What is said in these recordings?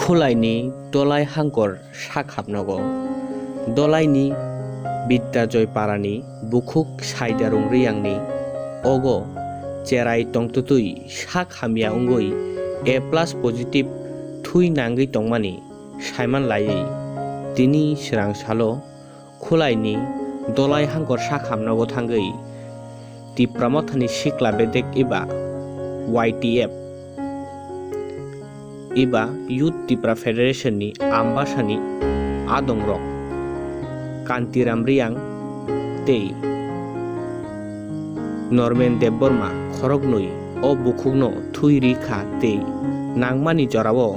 खुलाइनि Dalai हांकर साखाबनगो दलाइनि बिद्याजय पारानि बुखुक साइदारुं रियांनि ओगो चेराइ तंतुतुइ sak hamia ungoi A+ positive thui nangui tongmani saiman laiui tini srang salo khulaini dolai hangkor sak hamnago thangui tipramathani sikla bedek iba YTF iba Youth Tipra Federation ni ambasani adongrok Kantiram Riang tei Norman Debborma khorognui o bukhugno thui rikha tei nangmani jorao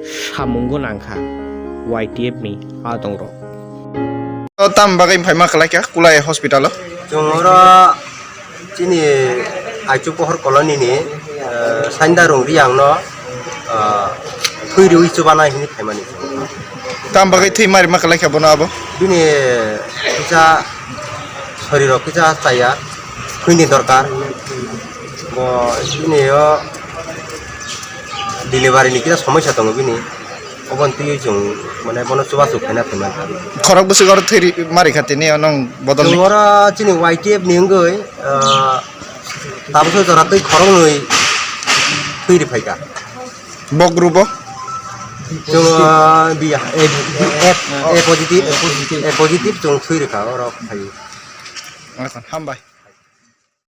samungo nangkha YTF ni adongrok tam bagai phai ma khalai kya kulai hospital jongora chini aichu pohor colony ni saindarung riang no thui rui chubana hini phaimani tam bagai thei mari ma khalai kya bono abo bini kisa শরীর কিছু চাইয়া খুঁনি দরকার বিনি delivery নি কিছু সমস্যা দङ বিনি অবন তুই जों মানে বন চবা চুখানা ফেমান খরক বসে গর থেরি মারি খাতে নি নং বদল নি ওরা চিনি YTF নি গই তাবসো জরা তুই খরং নই তুই ফাইকা বগরুব जों बि ए पॉजिटिव जों তুই রেখা ওরা ফাই এখন হামবাই